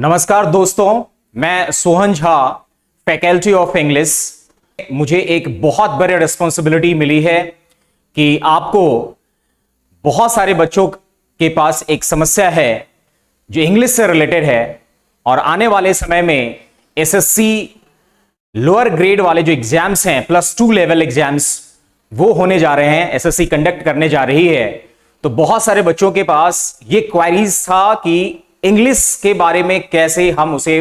नमस्कार दोस्तों, मैं Sohan Jha, faculty of English. मुझे एक बहुत बड़ी रिस्पॉन्सिबिलिटी मिली है कि आपको बहुत सारे बच्चों के पास एक समस्या है जो इंग्लिश से रिलेटेड है और आने वाले समय में एसएससी लोअर ग्रेड वाले जो एग्जाम्स हैं, +2 लेवल एग्जाम्स, वो होने जा रहे हैं, एसएससी कंडक्ट करने जा रही है। तो बहुत सारे बच्चों के पास ये क्वेरीज था कि इंग्लिश के बारे में कैसे हम उसे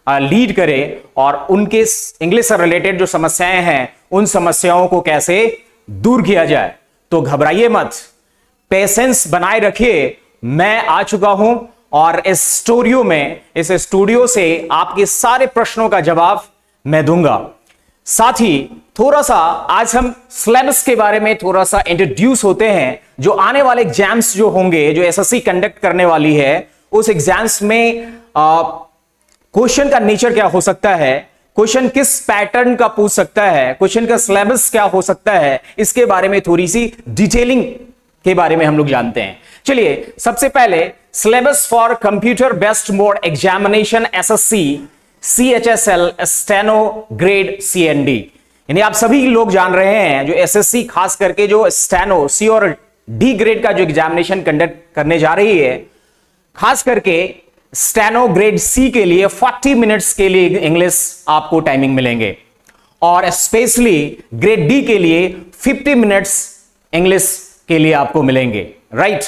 लीड करें और उनके इंग्लिश से रिलेटेड जो समस्याएं हैं उन समस्याओं को कैसे दूर किया जाए। तो घबराइए मत, पेशेंस बनाए रखिए। मैं आ चुका हूं और इस स्टूडियो से आपके सारे प्रश्नों का जवाब मैं दूंगा। साथ ही थोड़ा सा आज हम सिलेबस के बारे में थोड़ा सा इंट्रोड्यूस होते हैं। जो आने वाले एग्जाम्स जो होंगे, जो एसएससी कंडक्ट करने वाली है, उस एग्जाम्स में क्वेश्चन का नेचर क्या हो सकता है, क्वेश्चन किस पैटर्न का पूछ सकता है, क्वेश्चन का सिलेबस क्या हो सकता है, इसके बारे में थोड़ी सी डिटेलिंग के बारे में हम लोग जानते हैं। चलिए, सबसे पहले syllabus for computer based mode examination SSC CHSL steno grade CND, यानी आप सभी लोग जान रहे हैं जो एसएससी खास करके जो स्टेनो C और D ग्रेड का जो एग्जामिनेशन कंडक्ट करने जा रही है, खास करके स्टेनो ग्रेड C के लिए 40 मिनट्स के लिए इंग्लिश आपको टाइमिंग मिलेंगे और स्पेशली ग्रेड D के लिए 50 मिनट्स इंग्लिश के लिए आपको मिलेंगे। राइट,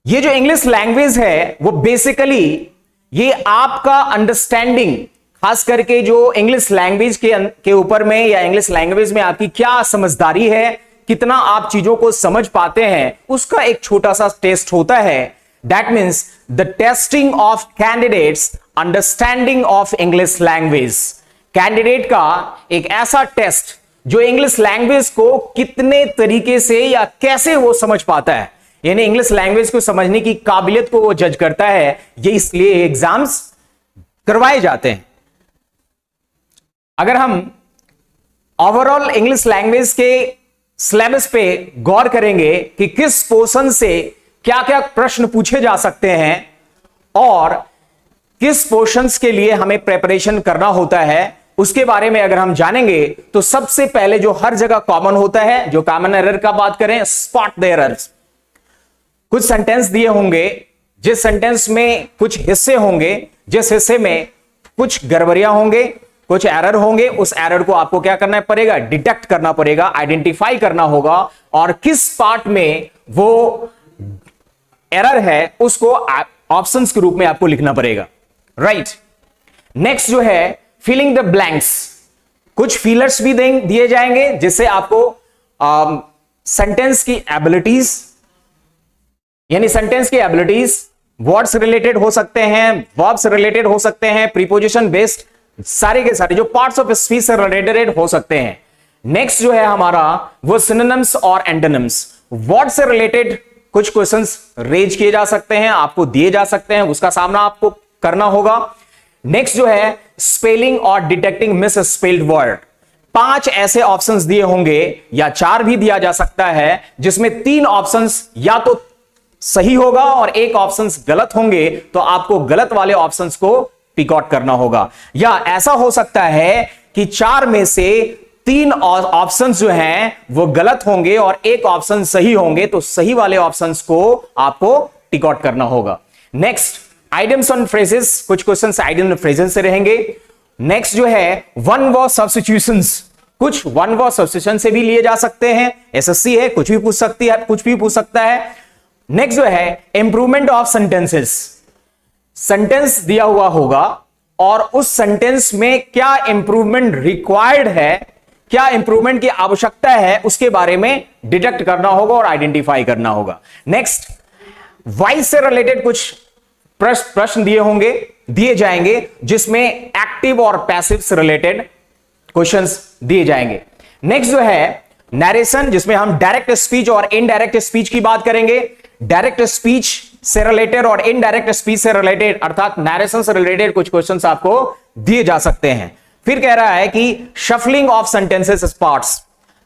ये जो इंग्लिश लैंग्वेज है वो बेसिकली ये आपका अंडरस्टैंडिंग, खास करके जो इंग्लिश लैंग्वेज के ऊपर में या इंग्लिश लैंग्वेज में आपकी क्या समझदारी है, कितना आप चीजों को समझ पाते हैं, उसका एक छोटा सा टेस्ट होता है। That means the testing of candidates understanding of English language. Candidate का एक ऐसा टेस्ट जो इंग्लिश लैंग्वेज को कितने तरीके से या कैसे वो समझ पाता है, यानी इंग्लिश लैंग्वेज को समझने की काबिलियत को वो जज करता है। ये इसलिए एग्जाम्स करवाए जाते हैं। अगर हम ओवरऑल इंग्लिश लैंग्वेज के सिलेबस पे गौर करेंगे कि किस पोर्शन से क्या क्या प्रश्न पूछे जा सकते हैं और किस पोर्शंस के लिए हमें प्रिपरेशन करना होता है, उसके बारे में अगर हम जानेंगे तो सबसे पहले जो हर जगह कॉमन होता है, जो कॉमन एरर का बात करें, स्पॉट द एरर्स। कुछ सेंटेंस दिए होंगे, जिस सेंटेंस में कुछ हिस्से होंगे, जिस हिस्से में कुछ गड़बड़ियां होंगे, कुछ एरर होंगे, उस एरर को आपको क्या करना पड़ेगा, डिटेक्ट करना पड़ेगा, आइडेंटिफाई करना होगा और किस पार्ट में वो एरर है उसको ऑप्शंस के रूप में आपको लिखना पड़ेगा। राइट, नेक्स्ट जो है फिलिंग द ब्लैंक्स। कुछ फीलर्स भी दिए जाएंगे जिससे आपको सेंटेंस की एबिलिटीज, यानी सेंटेंस की एबिलिटीज वर्ड्स रिलेटेड हो सकते हैं, वर्ब्स रिलेटेड हो सकते हैं, प्रीपोजिशन बेस्ड सारे के सारे जो पार्ट्स ऑफ स्पीच से रिलेटेड हो सकते हैं। नेक्स्ट जो है हमारा वो सिनोनिम्स और एंटोनिम्स। वर्ड से रिलेटेड कुछ क्वेश्चंस रेज किए जा सकते हैं, आपको दिए जा सकते हैं, उसका सामना आपको करना होगा। नेक्स्ट जो है स्पेलिंग और डिटेक्टिंग मिस स्पेल्ड वर्ड। 5 ऐसे ऑप्शंस दिए होंगे या 4 भी दिया जा सकता है, जिसमें 3 ऑप्शंस या तो सही होगा और 1 ऑप्शंस गलत होंगे, तो आपको गलत वाले ऑप्शंस को पिक आउट करना होगा। या ऐसा हो सकता है कि 4 में से 3 ऑप्शंस जो हैं वो गलत होंगे और 1 ऑप्शन सही होंगे, तो सही वाले ऑप्शंस को आपको टिक आउट करना होगा। Next idioms and phrases. कुछ क्वेश्चंस आइडियम एंड फ्रेजेस से रहेंगे। नेक्स्ट जो है वन वर्ड सब्स्टिट्यूशंस। कुछ वन वर्ड सब्स्टिट्यूशन से भी लिए जा सकते हैं, एसएससी है, कुछ भी पूछ सकती है, कुछ भी पूछ सकता है। नेक्स्ट जो है इंप्रूवमेंट ऑफ सेंटेंसेस। सेंटेंस दिया हुआ होगा और उस सेंटेंस में क्या इंप्रूवमेंट रिक्वायर्ड है, क्या इंप्रूवमेंट की आवश्यकता है, उसके बारे में डिटेक्ट करना होगा और आइडेंटिफाई करना होगा। नेक्स्ट वॉइस से रिलेटेड कुछ प्रश्न दिए जाएंगे, जिसमें एक्टिव और पैसिव से रिलेटेड क्वेश्चंस दिए जाएंगे। नेक्स्ट जो है नरेशन, जिसमें हम डायरेक्ट स्पीच और इनडायरेक्ट स्पीच की बात करेंगे। डायरेक्ट स्पीच से रिलेटेड और इनडायरेक्ट स्पीच से रिलेटेड, अर्थात नरेशन से रिलेटेड कुछ क्वेश्चंस आपको दिए जा सकते हैं। फिर कह रहा है कि shuffling of sentences parts.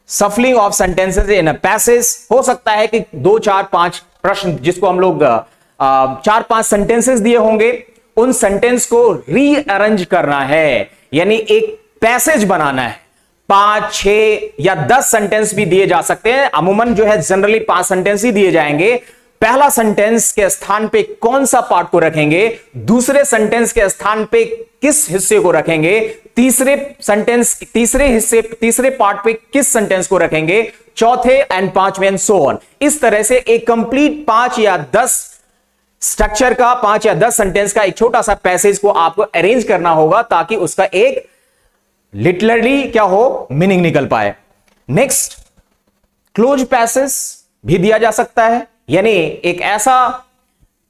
सफलिंग of sentences in a passage, हो सकता है कि 2, 4, 5 प्रश्न जिसको हम लोग चार पांच सेंटेंसेस दिए होंगे, उन सेंटेंस को रीअरेंज करना है, यानी एक पैसेज बनाना है। 5, 6 या 10 सेंटेंस भी दिए जा सकते हैं, अमूमन जो है जनरली 5 सेंटेंस ही दिए जाएंगे। पहला सेंटेंस के स्थान पे कौन सा पार्ट को रखेंगे, दूसरे सेंटेंस के स्थान पे किस हिस्से को रखेंगे, तीसरे पार्ट पे किस सेंटेंस को रखेंगे, चौथे एंड पांचवें एंड सो ऑन। इस तरह से एक कंप्लीट 5 या 10 स्ट्रक्चर का, 5 या 10 सेंटेंस का एक छोटा सा पैसेज को आपको अरेंज करना होगा, ताकि उसका एक लिटरली क्या हो, मीनिंग निकल पाए। नेक्स्ट, क्लोज पैसेज भी दिया जा सकता है, यानी एक ऐसा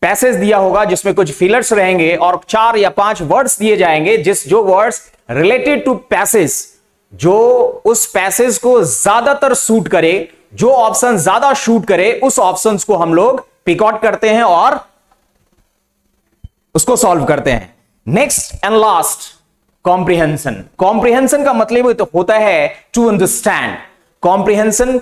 पैसेज दिया होगा जिसमें कुछ फिलर्स रहेंगे और 4 या 5 वर्ड्स दिए जाएंगे, जो वर्ड्स रिलेटेड टू पैसेज, जो उस पैसेज को ज्यादातर सूट करे, जो ऑप्शन ज्यादा शूट करे, उस ऑप्शंस को हम लोग पिक आउट करते हैं और उसको सॉल्व करते हैं। Next and last, comprehension. Comprehension का मतलब तो होता है टू अंडरस्टैंड। कॉम्प्रिहेंशन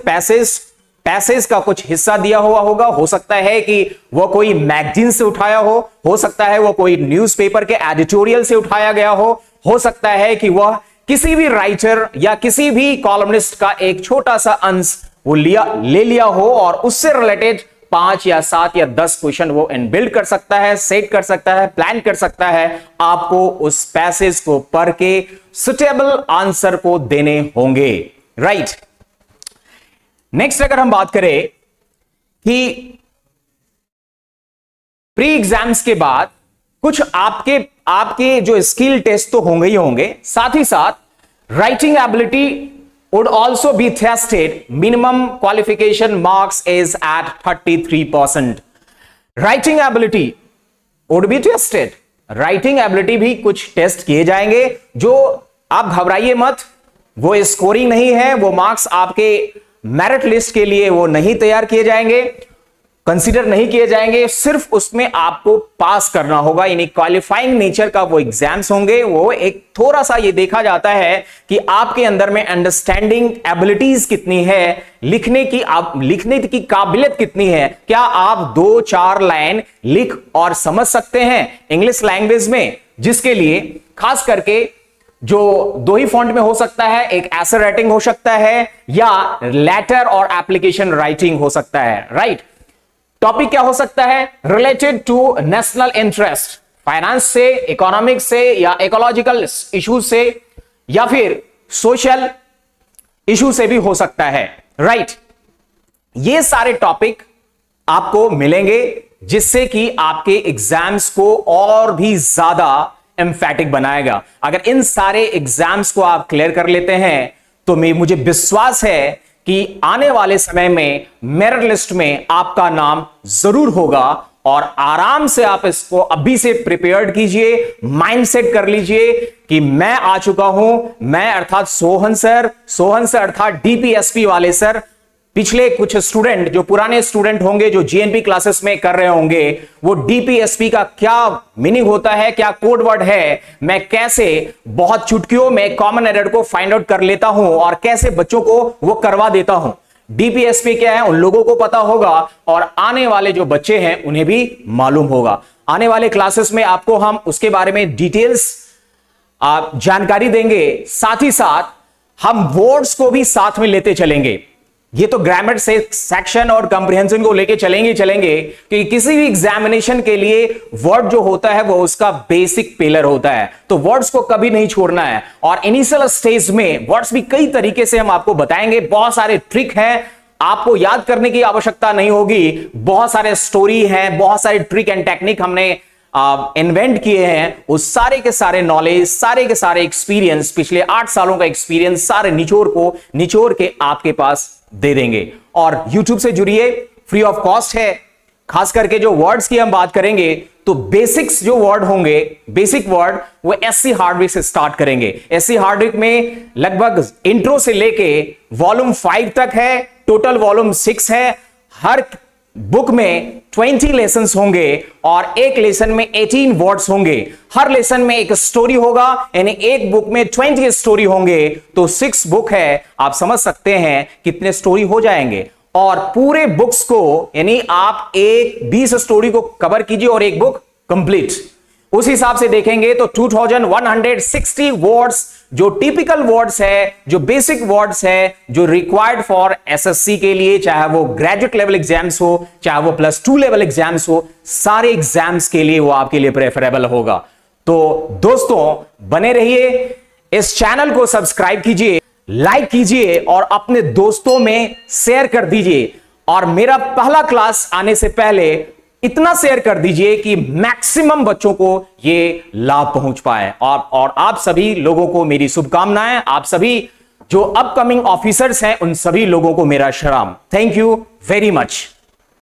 पैसेज का कुछ हिस्सा दिया हुआ होगा, हो सकता है कि वह कोई मैगजीन से उठाया हो सकता है वह कोई न्यूज़पेपर के एडिटोरियल से उठाया गया हो सकता है कि वह किसी भी राइटर या किसी भी कॉलमनिस्ट का एक छोटा सा अंश वो ले लिया हो और उससे रिलेटेड 5 या 7 या 10 क्वेश्चन वो इनबिल्ड कर सकता है, सेट कर सकता है, प्लान कर सकता है। आपको उस पैसेज को पढ़ के सुटेबल आंसर को देने होंगे, राइट। नेक्स्ट अगर हम बात करें कि प्री एग्जाम्स के बाद कुछ आपके जो स्किल टेस्ट तो होंगे ही होंगे, साथ ही साथ writing ability would also be tested. Minimum qualification marks is at 33%. Writing ability would be tested. Writing ability भी कुछ टेस्ट किए जाएंगे, जो आप घबराइए मत, वो स्कोरिंग नहीं है, वो मार्क्स आपके मेरिट लिस्ट के लिए वो नहीं तैयार किए जाएंगे, कंसीडर नहीं किए जाएंगे, सिर्फ उसमें आपको पास करना होगा, यानी क्वालिफाइंग नेचर का वो एग्जाम्स होंगे। वो एक थोड़ा सा ये देखा जाता है कि आपके अंदर में अंडरस्टैंडिंग एबिलिटीज कितनी है, लिखने की काबिलियत कितनी है, क्या आप 2-4 लाइन लिख और समझ सकते हैं इंग्लिश लैंग्वेज में, जिसके लिए खास करके जो 2 ही फॉन्ट में हो सकता है, एक एसे राइटिंग हो सकता है या लेटर और एप्लीकेशन राइटिंग हो सकता है, राइट। टॉपिक क्या हो सकता है, related to national interest, finance से, इकोनॉमिक्स से या इकोलॉजिकल इश्यूज से या फिर सोशल इशू से भी हो सकता है, राइट। ये सारे टॉपिक आपको मिलेंगे, जिससे कि आपके एग्जाम्स को और भी ज्यादा एम्फैटिक बनाएगा। अगर इन सारे एग्जाम्स को आप क्लियर कर लेते हैं तो मुझे विश्वास है कि आने वाले समय में मेरिट लिस्ट में आपका नाम जरूर होगा, और आराम से आप इसको अभी से प्रिपेयर्ड कीजिए, माइंडसेट कर लीजिए कि मैं आ चुका हूं, मैं अर्थात सोहन सर अर्थात डीपीएसपी वाले सर। पिछले कुछ स्टूडेंट, जो पुराने स्टूडेंट होंगे, जो जीएनपी क्लासेस में कर रहे होंगे, वो डीपीएसपी का क्या मीनिंग होता है, क्या कोड वर्ड है, मैं कैसे बहुत चुटकियों में कॉमन एरर को फाइंड आउट कर लेता हूं और कैसे बच्चों को वो करवा देता हूं। डीपीएसपी क्या है उन लोगों को पता होगा, और आने वाले जो बच्चे हैं उन्हें भी मालूम होगा। आने वाले क्लासेस में आपको हम उसके बारे में डिटेल्स जानकारी देंगे, साथ ही साथ हम वर्ड्स को भी साथ में लेते चलेंगे। ये तो ग्रामर से सेक्शन और कंप्रिहेंशन को लेके चलेंगे कि किसी भी एग्जामिनेशन के लिए वर्ड जो होता है वो उसका बेसिक पिलर होता है, तो वर्ड्स को कभी नहीं छोड़ना है। और इनिशियल स्टेज में वर्ड्स भी कई तरीके से हम आपको बताएंगे, बहुत सारे ट्रिक हैं, आपको याद करने की आवश्यकता नहीं होगी, बहुत सारे स्टोरी हैं, बहुत सारे ट्रिक एंड टेक्निक हमने इन्वेंट किए हैं। उस सारे के सारे नॉलेज, सारे के सारे एक्सपीरियंस, पिछले 8 सालों का एक्सपीरियंस, सारे निचोड़ के आपके पास दे देंगे। और YouTube से जुड़िए, फ्री ऑफ कॉस्ट है। खास करके जो वर्ड्स की हम बात करेंगे तो बेसिक्स जो वर्ड होंगे, बेसिक वर्ड, वो एससी हार्डविक से स्टार्ट करेंगे। एससी हार्डविक में लगभग इंट्रो से लेके वॉल्यूम 5 तक है, टोटल वॉल्यूम 6 है। हर बुक में 20 लेसन्स होंगे और एक लेसन में 18 वर्ड्स होंगे। हर लेसन में एक स्टोरी होगा, यानी एक बुक में 20 स्टोरी होंगे, तो 6 बुक है, आप समझ सकते हैं कितने स्टोरी हो जाएंगे। और पूरे बुक्स को, यानी आप एक 20 स्टोरी को कवर कीजिए और एक बुक कंप्लीट। उस हिसाब से देखेंगे तो 2160 वर्ड्स जो टिपिकल वर्ड्स है, जो बेसिक वर्ड्स है, जो रिक्वायर्ड फॉर एसएससी के लिए, चाहे वो ग्रेजुएट लेवल एग्जाम्स हो, चाहे वो +2 लेवल एग्जाम्स हो, सारे एग्जाम्स के लिए वो आपके लिए प्रेफरेबल होगा। तो दोस्तों बने रहिए, इस चैनल को सब्सक्राइब कीजिए, लाइक कीजिए और अपने दोस्तों में शेयर कर दीजिए। और मेरा पहला क्लास आने से पहले इतना शेयर कर दीजिए कि मैक्सिमम बच्चों को ये लाभ पहुंच पाए। और आप सभी लोगों को मेरी शुभकामनाएं। आप सभी जो अपकमिंग ऑफिसर्स हैं उन सभी लोगों को मेरा सलाम। Thank you very much.